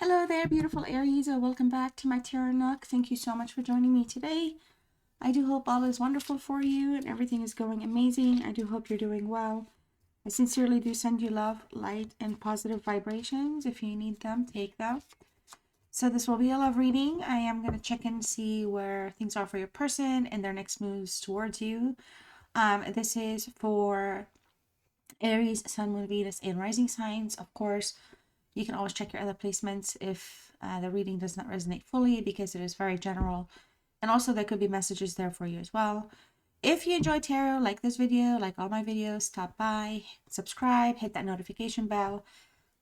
Hello there, beautiful Aries. Welcome back to my Tarot Nook. Thank you so much for joining me today. I do hope all is wonderful for you and everything is going amazing. I do hope you're doing well. I sincerely do send you love, light, and positive vibrations. If you need them, take them. So this will be a love reading. I am going to check in and see where things are for your person and their next moves towards you. This is for Aries, Sun, Moon, Venus, and Rising signs. Of course, you can always check your other placements if the reading does not resonate fully, because it is very general. And also there could be messages there for you as well. If you enjoy tarot, like this video, like all my videos, stop by, subscribe, hit that notification bell.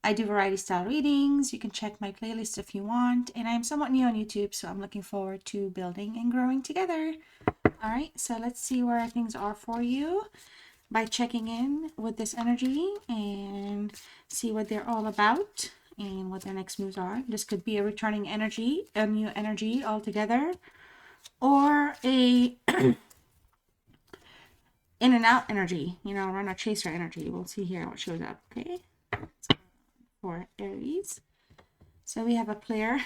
I do variety style readings. You can check my playlist if you want. And I am somewhat new on YouTube, so I'm looking forward to building and growing together. All right, so let's see where things are for you by checking in with this energy and see what they're all about and what their next moves are. This could be a returning energy, a new energy altogether, or a in and out energy, runner chaser energy. We'll see here what shows up. Okay, for Aries. So we have a player.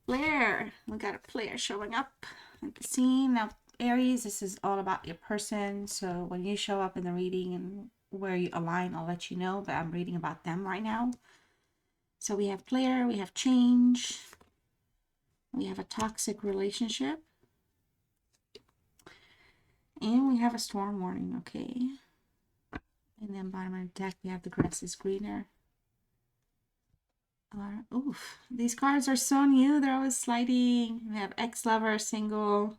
Player. We got a player showing up at the scene. Now, Aries, this is all about your person. So when you show up in the reading and where you align, I'll let you know. But I'm reading about them right now. So we have player, we have change, we have a toxic relationship, and we have a storm warning. Okay. And then bottom of the deck, we have the grass is greener. Oof, these cards are so new. They're always sliding. We have ex-lover, single,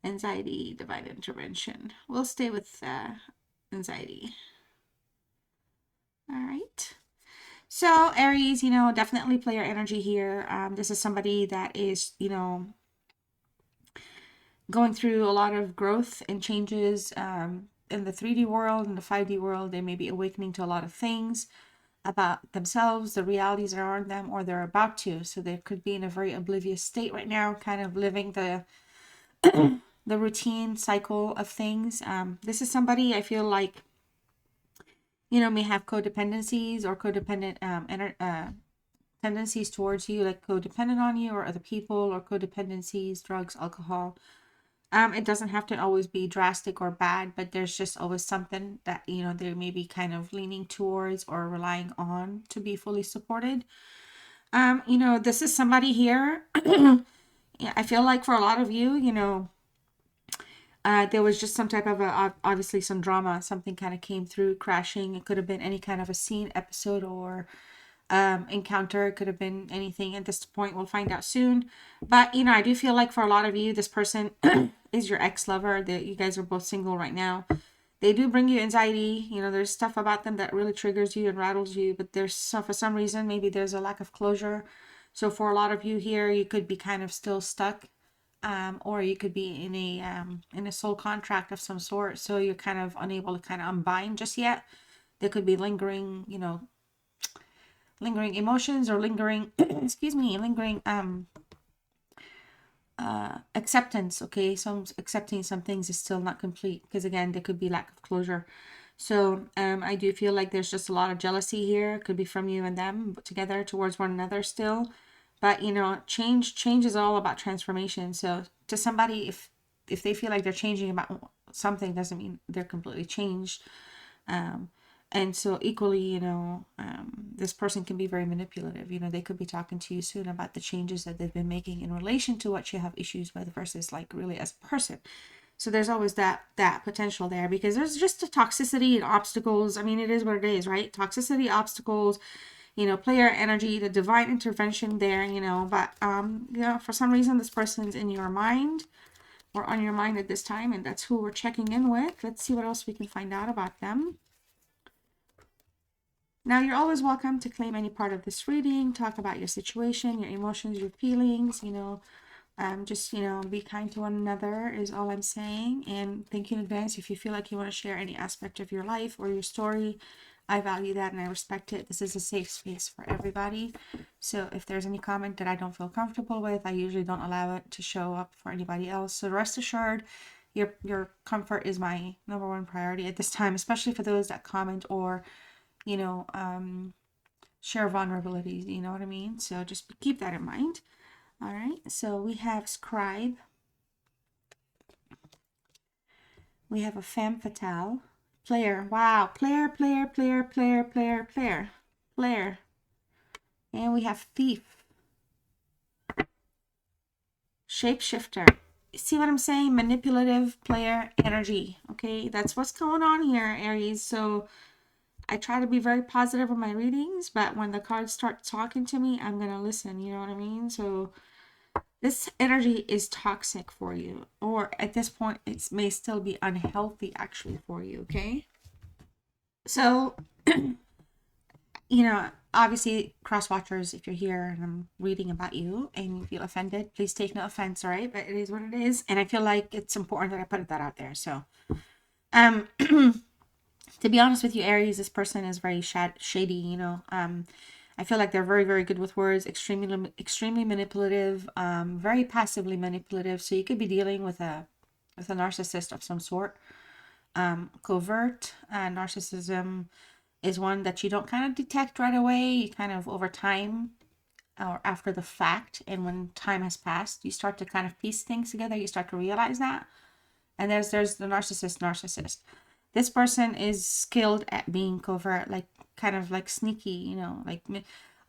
anxiety, divine intervention. We'll stay with anxiety. All right. So Aries, definitely player energy here. This is somebody that is, going through a lot of growth and changes in the 3D world, in the 5D world. They may be awakening to a lot of things about themselves, the realities around them, or they're about to. So they could be in a very oblivious state right now, kind of living the the routine cycle of things. This is somebody I feel like, may have codependencies or codependent tendencies towards you, like codependent on you or other people, or codependencies, drugs, alcohol. It doesn't have to always be drastic or bad, but there's just always something that, they may be kind of leaning towards or relying on to be fully supported. This is somebody here. Yeah, I feel like for a lot of you, there was just some type of obviously some drama, something kind of came through crashing. It could have been any kind of a scene, episode, or encounter. It could have been anything at this point. We'll find out soon. But, I do feel like for a lot of you, this person is your ex-lover. That you guys are both single right now. They do bring you anxiety. There's stuff about them that really triggers you and rattles you. But for some reason, maybe there's a lack of closure. So for a lot of you here, you could be kind of still stuck. Or you could be in a soul contract of some sort. So you're kind of unable to kind of unbind just yet. There could be lingering, lingering emotions or lingering lingering acceptance. Okay, so accepting some things is still not complete, because again, there could be lack of closure. So I do feel like there's just a lot of jealousy here. It could be from you and them together towards one another still. But change is all about transformation. So to somebody, if they feel like they're changing about something, doesn't mean they're completely changed. And so equally, this person can be very manipulative. They could be talking to you soon about the changes that they've been making in relation to what you have issues with versus like really as a person. So there's always that potential there, because there's just a toxicity and obstacles. I mean, it is what it is, right? Toxicity, obstacles, player energy, the divine intervention there, but, for some reason, this person's in your mind or on your mind at this time, and that's who we're checking in with. Let's see what else we can find out about them. Now, you're always welcome to claim any part of this reading, talk about your situation, your emotions, your feelings, just, be kind to one another is all I'm saying. And thank you in advance if you feel like you want to share any aspect of your life or your story. I value that and I respect it. This is a safe space for everybody. So if there's any comment that I don't feel comfortable with, I usually don't allow it to show up for anybody else. So rest assured, your comfort is my #1 priority at this time, especially for those that comment or, share vulnerabilities, you know what I mean? So just keep that in mind. All right, so we have scribe. We have a femme fatale. Player. Wow. Player, player, player, player, player, player. Player. And we have thief. Shapeshifter. See what I'm saying? Manipulative player energy. Okay, that's what's going on here, Aries. So I try to be very positive in my readings, but when the cards start talking to me, I'm going to listen. You know what I mean? So this energy is toxic for you, or at this point, it may still be unhealthy actually for you. Okay. So, you know, obviously, cross watchers, if you're here and I'm reading about you and you feel offended, please take no offense, all right? But it is what it is. And I feel like it's important that I put that out there. So, to be honest with you, Aries, this person is very shady, you know. I feel like they're very, very good with words, extremely manipulative, very passively manipulative. So you could be dealing with a narcissist of some sort. Covert narcissism is one that you don't kind of detect right away. You kind of over time or after the fact, and when time has passed, you start to kind of piece things together. You start to realize that. And there's the narcissist. This person is skilled at being covert, like kind of like sneaky, you know, like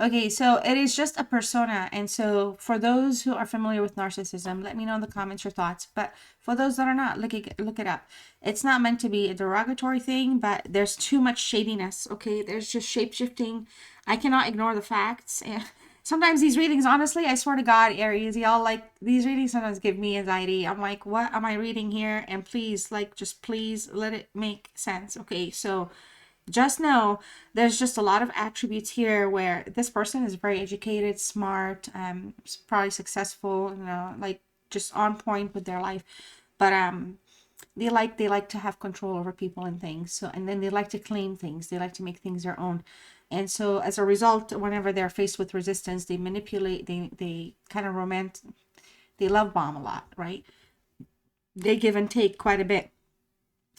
okay, so it is just a persona. And so for those who are familiar with narcissism, let me know in the comments your thoughts. But for those that are not, look it up. It's not meant to be a derogatory thing, but there's too much shadiness. Okay, there's just shape shifting. I cannot ignore the facts. And sometimes these readings, honestly, I swear to God, Aries, y'all, like, these readings sometimes give me anxiety. I'm like, what am I reading here? And please, like, just please let it make sense. Okay, so just know there's just a lot of attributes here where this person is very educated, smart, probably successful, you know, like just on point with their life. But they like to have control over people and things. So, and then they like to claim things. They like to make things their own. And so as a result, whenever they're faced with resistance, they manipulate, they kind of they love bomb a lot, right? They give and take quite a bit.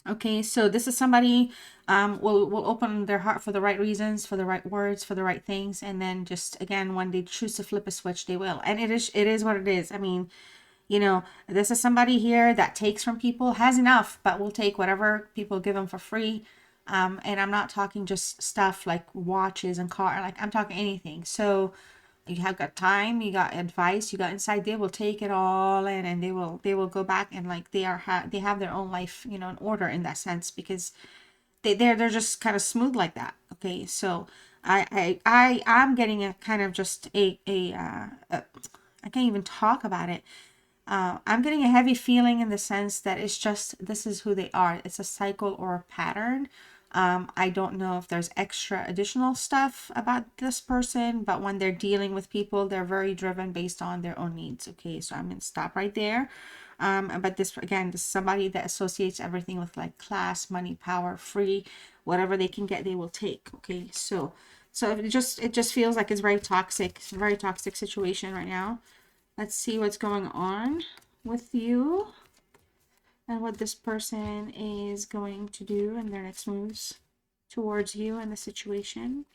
Okay, so this is somebody will open their heart for the right reasons, for the right words, for the right things, and then just again when they choose to flip a switch, they will. And it is what it is. I mean, you know, this is somebody here that takes from people, has enough, but will take whatever people give them for free. And I'm not talking just stuff like watches and car, like I'm talking anything. So you have got time, you got advice, you got insight, they will take it all in, and they will go back and like they have their own life, you know, in order in that sense, because they're just kind of smooth like that. Okay, so I'm getting a kind of just I can't even talk about it. I'm getting a heavy feeling in the sense that it's just, this is who they are. It's a cycle or a pattern. I don't know if there's extra additional stuff about this person, but when they're dealing with people, they're very driven based on their own needs. Okay, so I'm going to stop right there. But this, again, this is somebody that associates everything with like class, money, power, free, whatever they can get, they will take. Okay, so it just feels like it's very toxic. It's a very toxic situation right now. Let's see what's going on with you and what this person is going to do in their next moves towards you and the situation.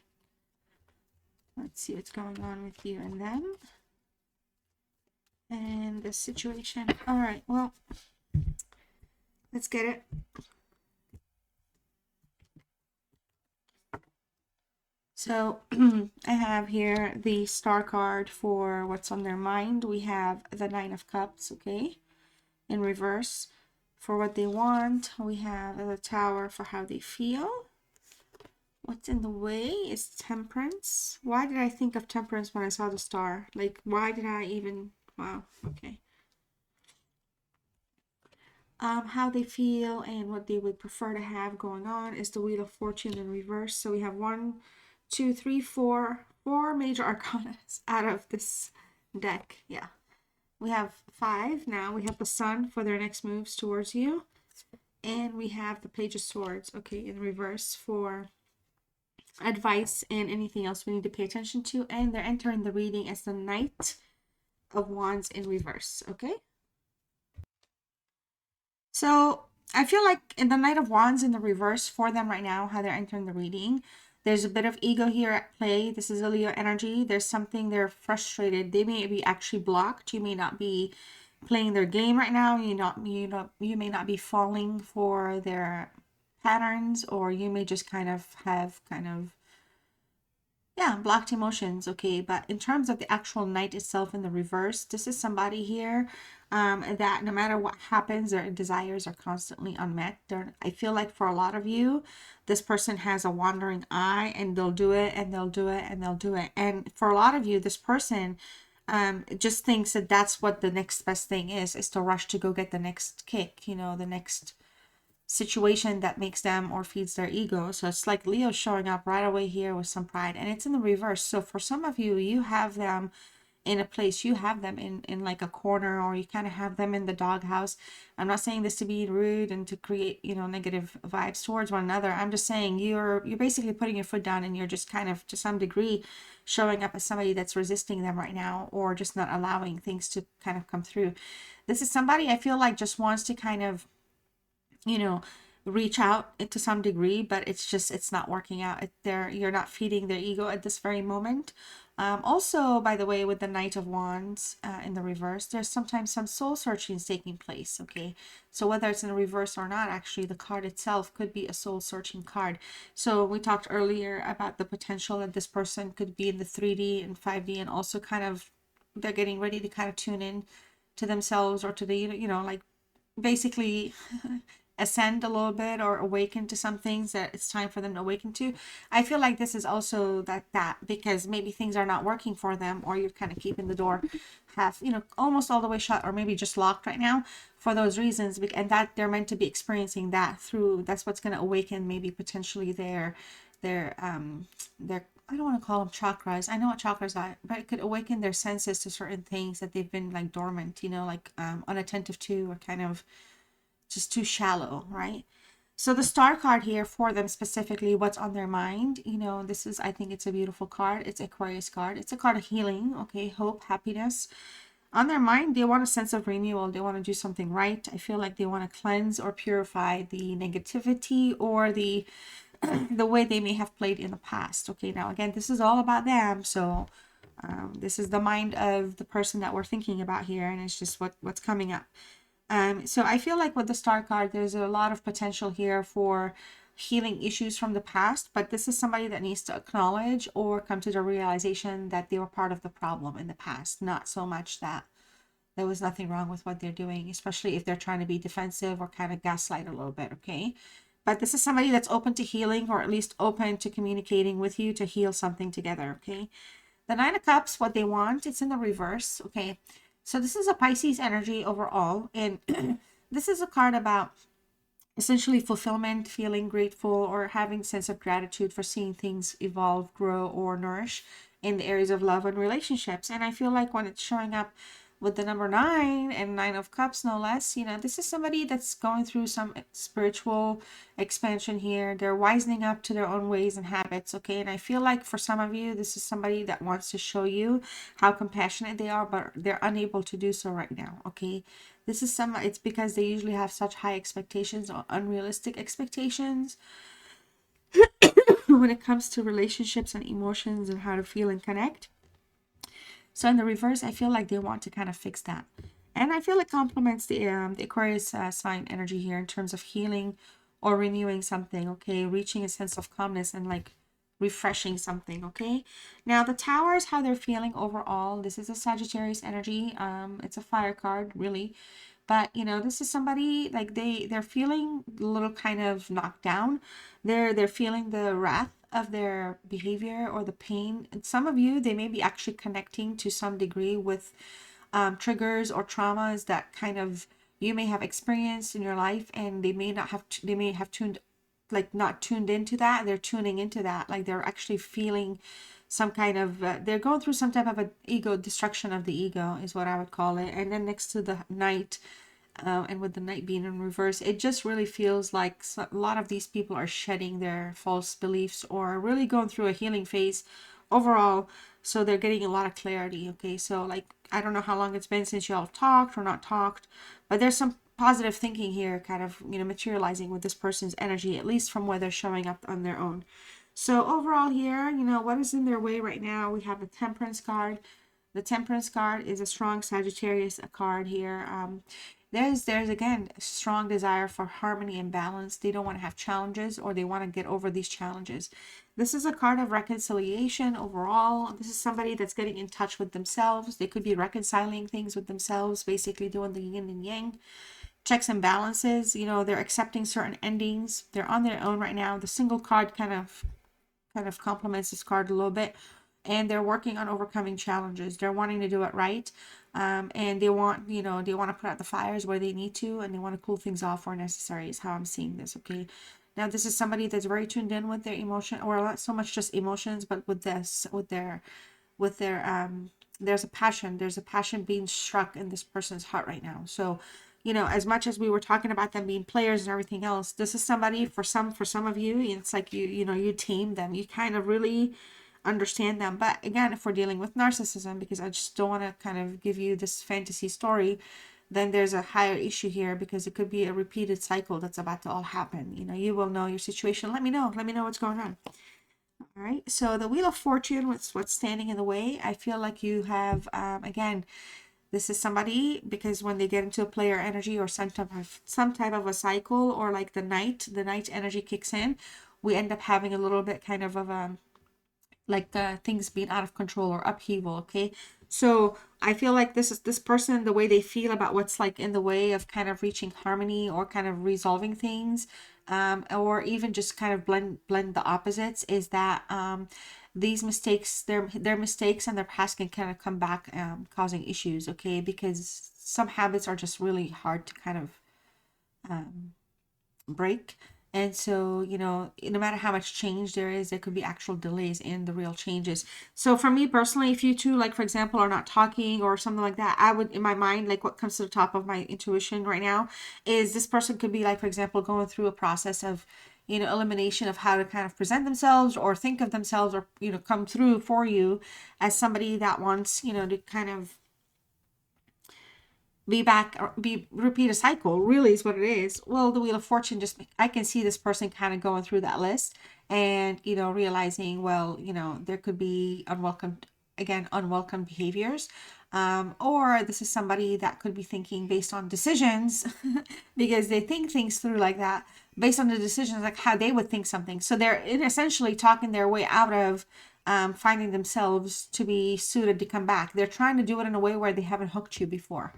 Let's see what's going on with you and them and the situation. All right, well, let's get it. So I have here the star card for what's on their mind. We have the Nine of Cups, okay, in reverse. For what they want, we have the Tower for how they feel. What's in the way is Temperance. Why did I think of Temperance when I saw the star? Like, why did I even... Wow, okay. How they feel and what they would prefer to have going on is the Wheel of Fortune in reverse. So we have 1, 2, 3, 4 major arcanas out of this deck. Yeah. We have 5 now. We have the Sun for their next moves towards you. And we have the Page of Swords, okay, in reverse for advice and anything else we need to pay attention to. And they're entering the reading as the Knight of Wands in reverse, okay? So I feel like in the Knight of Wands in the reverse for them right now, how they're entering the reading, There's a bit of ego here at play. This is a Leo energy. There's something they're frustrated. They may be actually blocked. You may not be playing their game right now. You may not be falling for their patterns, or you may just kind of have yeah, blocked emotions. Okay, but in terms of the actual Knight itself in the reverse, this is somebody here that no matter what happens, their desires are constantly unmet. I feel like for a lot of you, this person has a wandering eye, and they'll do it and they'll do it and they'll do it. And for a lot of you, this person just thinks that that's what the next best thing is to rush to go get the next kick, you know, the next situation that makes them or feeds their ego. So it's like Leo showing up right away here with some pride, and it's in the reverse. So for some of you, you have them in a place, you have them in like a corner, or you kind of have them in the doghouse. I'm not saying this to be rude and to create, you know, negative vibes towards one another. I'm just saying you're basically putting your foot down, and you're just kind of to some degree showing up as somebody that's resisting them right now, or just not allowing things to kind of come through. This is somebody I feel like just wants to kind of, you know, reach out to some degree, but it's not working out. You're not feeding their ego at this very moment. Also, by the way, with the Knight of Wands in the reverse, there's sometimes some soul searching taking place. Okay, so whether it's in the reverse or not, actually the card itself could be a soul searching card. So we talked earlier about the potential that this person could be in the 3D and 5D, and also kind of they're getting ready to kind of tune in to themselves, or to the, you know, like basically ascend a little bit, or awaken to some things that it's time for them to awaken to. I feel like this is also that because maybe things are not working for them, or you're kind of keeping the door half, you know, almost all the way shut, or maybe just locked right now for those reasons, and that they're meant to be experiencing that through, that's what's going to awaken maybe potentially their I don't want to call them chakras. I know what chakras are, but it could awaken their senses to certain things that they've been like dormant, you know, like unattentive to, or kind of just too shallow, right? So the star card here for them specifically, what's on their mind, you know, this is, I think it's a beautiful card. It's Aquarius card. It's a card of healing, okay, hope, happiness. On their mind, they want a sense of renewal. They want to do something right. I feel like they want to cleanse or purify the negativity, or the the way they may have played in the past. Okay, now again, this is all about them. So this is the mind of the person that we're thinking about here, and it's just what's coming up. So I feel like with the star card, there's a lot of potential here for healing issues from the past, but this is somebody that needs to acknowledge or come to the realization that they were part of the problem in the past, not so much that there was nothing wrong with what they're doing, especially if they're trying to be defensive or kind of gaslight a little bit, okay? But this is somebody that's open to healing, or at least open to communicating with you to heal something together, okay? The Nine of Cups, what they want, it's in the reverse, okay? So this is a Pisces energy overall, and this is a card about essentially fulfillment, feeling grateful, or having sense of gratitude for seeing things evolve, grow, or nourish in the areas of love and relationships. And I feel like when it's showing up with the number 9 and 9 of Cups, no less, you know, this is somebody that's going through some spiritual expansion here. They're wisening up to their own ways and habits, okay? And I feel like for some of you, this is somebody that wants to show you how compassionate they are, but they're unable to do so right now, okay? This is it's because they usually have such high expectations or unrealistic expectations when it comes to relationships and emotions and how to feel and connect. So in the reverse, I feel like they want to kind of fix that. And I feel it complements the Aquarius sign energy here in terms of healing or renewing something, okay? Reaching a sense of calmness and like refreshing something, okay? Now the Towers, how they're feeling overall. This is a Sagittarius energy. It's a fire card, really. But, you know, this is somebody like they're feeling a little kind of knocked down. They're feeling the wrath of their behavior or the pain. And some of you, they may be actually connecting to some degree with triggers or traumas that kind of you may have experienced in your life, and they may have tuned, like not tuned into that. They're tuning into that, like they're actually feeling some kind of they're going through some type of a ego destruction of the ego is what I would call it. And then next to the Knight, and with the Knight being in reverse, it just really feels like a lot of these people are shedding their false beliefs or really going through a healing phase overall. So they're getting a lot of clarity, okay? So like, I don't know how long it's been since y'all have talked or not talked, but there's some positive thinking here kind of, you know, materializing with this person's energy, at least from where they're showing up on their own. So overall here, you know, what is in their way right now? We have the Temperance card. The Temperance card is a strong Sagittarius card here. There's again a strong desire for harmony and balance. They don't want to have challenges, or they want to get over these challenges. This is a card of reconciliation overall. This is somebody that's getting in touch with themselves. They could be reconciling things with themselves, basically doing the yin and yang, checks and balances. You know, they're accepting certain endings. They're on their own right now. The single card kind of complements this card a little bit, and they're working on overcoming challenges. They're wanting to do it right, and they want, you know, they want to put out the fires where they need to, and they want to cool things off where necessary, is how I'm seeing this. Okay, now this is somebody that's very tuned in with their emotion, or not so much just emotions, but with this, with their there's a passion being struck in this person's heart right now. So, you know, as much as we were talking about them being players and everything else, this is somebody, for some of you, it's like you know, you tame them, you kind of really understand them. But again, if we're dealing with narcissism, because I just don't want to kind of give you this fantasy story, then there's a higher issue here, because it could be a repeated cycle that's about to all happen. You know, you will know your situation. Let me know what's going on. All right, so the Wheel of Fortune, what's standing in the way? I feel like you have, again, this is somebody, because when they get into a player energy, or some type of a cycle, or like the night energy kicks in, we end up having a little bit kind of a like things being out of control or upheaval. Okay, so I feel like this person, the way they feel about what's like in the way of kind of reaching harmony, or kind of resolving things, or even just kind of blend the opposites, is that these mistakes, their mistakes and their past, can kind of come back, causing issues. Okay, because some habits are just really hard to kind of break. And so, you know, no matter how much change there is, there could be actual delays in the real changes. So for me personally, if you two, like, for example, are not talking or something like that, I would, in my mind, like, what comes to the top of my intuition right now is this person could be, like, for example, going through a process of, you know, elimination of how to kind of present themselves, or think of themselves, or, you know, come through for you as somebody that wants, you know, to kind of be back, or be repeat a cycle, really, is what it is. Well, the Wheel of Fortune, just, I can see this person kind of going through that list, and, you know, realizing, well, you know, there could be unwelcome behaviors, or this is somebody that could be thinking based on decisions because they think things through like that, based on the decisions, like how they would think something. So they're essentially talking their way out of finding themselves to be suited to come back. They're trying to do it in a way where they haven't hooked you before.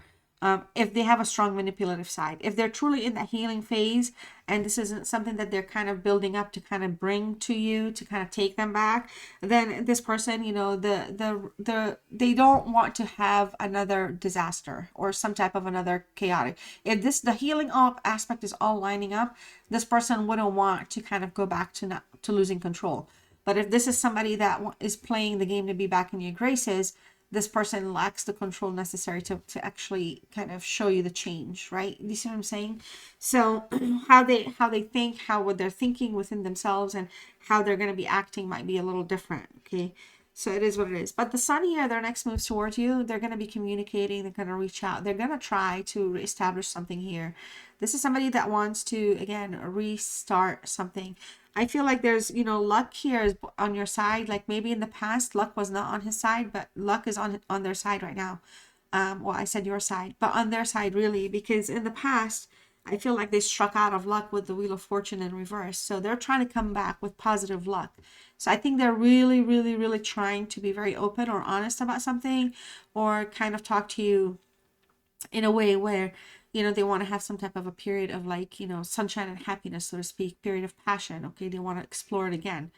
If they have a strong manipulative side, if they're truly in that healing phase, and this isn't something that they're kind of building up to kind of bring to you to kind of take them back, then this person, you know, they don't want to have another disaster or some type of another chaotic. If the healing up aspect is all lining up, this person wouldn't want to kind of go back to not to losing control. But if this is somebody that is playing the game to be back in your graces, this person lacks the control necessary to actually kind of show you the change, right? You see what I'm saying? So how they think, how what they're thinking within themselves, and how they're going to be acting might be a little different. Okay, so it is what it is. But the Sun here, their next moves towards you, they're going to be communicating, they're going to reach out, they're going to try to reestablish something here. This is somebody that wants to, again, restart something. I feel like there's, you know, luck here is on your side. Like, maybe in the past, luck was not on his side, but luck is on their side right now. Well, I said your side, but on their side, really, because in the past, I feel like they struck out of luck with the Wheel of Fortune in reverse. So they're trying to come back with positive luck. So I think they're really, really, really trying to be very open or honest about something, or kind of talk to you in a way where, you know, they want to have some type of a period of, like, you know, sunshine and happiness, so to speak, period of passion. Okay, they want to explore it again.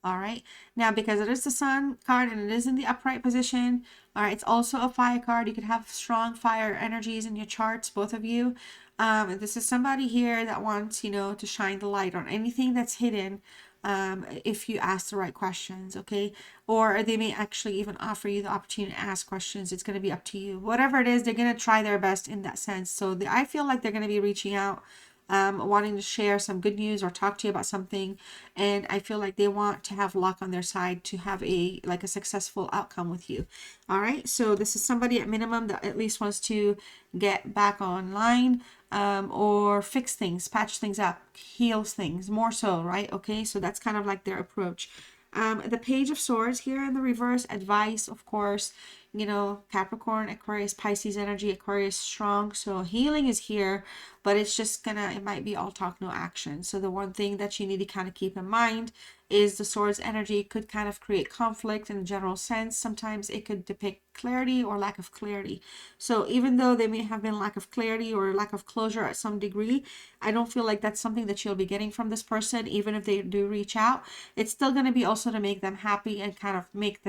All right, now, because it is the Sun card and it is in the upright position, all right, it's also a fire card. You could have strong fire energies in your charts, both of you. This is somebody here that wants, you know, to shine the light on anything that's hidden, if you ask the right questions. Okay, or they may actually even offer you the opportunity to ask questions. It's going to be up to you. Whatever it is, they're going to try their best in that sense. So I feel like they're going to be reaching out, wanting to share some good news or talk to you about something. And I feel like they want to have luck on their side to have a successful outcome with you. All right. So this is somebody at minimum that at least wants to get back online, or fix things, patch things up, heals things more so, right? Okay. So that's kind of like their approach. The Page of Swords here in the reverse, advice, of course, you know, Capricorn, Aquarius, Pisces energy, Aquarius strong. So healing is here, but it's just it might be all talk, no action. So the one thing that you need to kind of keep in mind is the Swords energy could kind of create conflict in a general sense. Sometimes it could depict clarity or lack of clarity. So even though there may have been lack of clarity or lack of closure at some degree, I don't feel like that's something that you'll be getting from this person. Even if they do reach out, it's still going to be also to make them happy and kind of make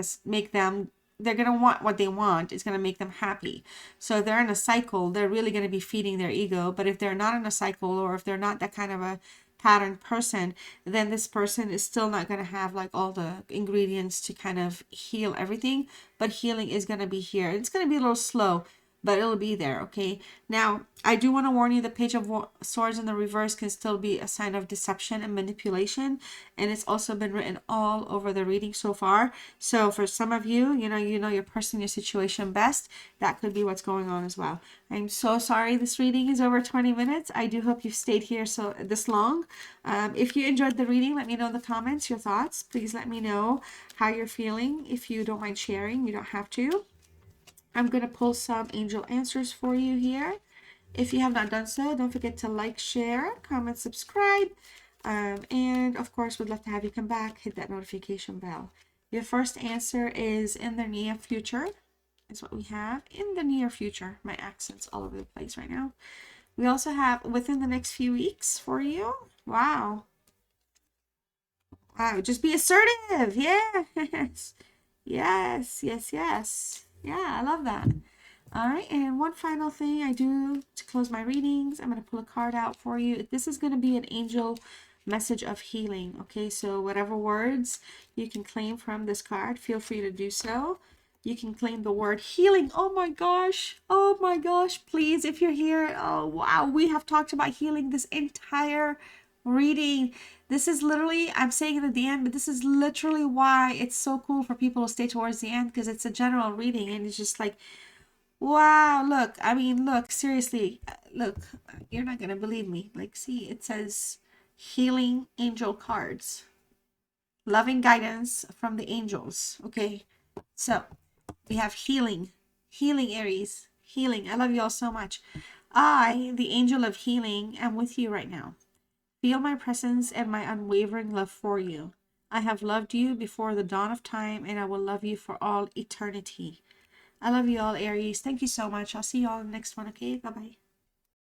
them, they're going to want what they want. It's going to make them happy. So if they're in a cycle, they're really going to be feeding their ego. But if they're not in a cycle, or if they're not that kind of a pattern person, then this person is still not going to have like all the ingredients to kind of heal everything. But healing is going to be here. It's going to be a little slow, but it'll be there. Okay. Now, I do want to warn you, the Page of Swords in the reverse can still be a sign of deception and manipulation. And it's also been written all over the reading so far. So for some of you, you know your person, your situation best. That could be what's going on as well. I'm so sorry this reading is over 20 minutes. I do hope you've stayed here this long. If you enjoyed the reading, let me know in the comments your thoughts. Please let me know how you're feeling. If you don't mind sharing, you don't have to. I'm going to pull some angel answers for you here. If you have not done so, don't forget to like, share, comment, subscribe. And of course, we'd love to have you come back. Hit that notification bell. Your first answer is in the near future. Is what we have. In the near future. My accent's all over the place right now. We also have within the next few weeks for you. Wow. Wow. Just be assertive. Yes. Yes. Yes. Yes. Yeah, I love that. All right, and one final thing I do to close my readings, I'm going to pull a card out for you. This is going to be an angel message of healing, okay? So whatever words you can claim from this card, feel free to do so. You can claim the word healing. Oh my gosh, please, if you're here, oh wow, we have talked about healing this entire reading. This is literally, I'm saying it at the end, but this is literally why it's so cool for people to stay towards the end, because it's a general reading and it's just like, wow, look, I mean, look, seriously, look, you're not going to believe me. Like, see, it says healing angel cards, loving guidance from the angels. Okay, so we have healing, Aries, healing. I love you all so much. I, the angel of healing, am with you right now. Feel my presence and my unwavering love for you. I have loved you before the dawn of time, and I will love you for all eternity. I love you all, Aries. Thank you so much. I'll see you all in the next one, okay? Bye-bye.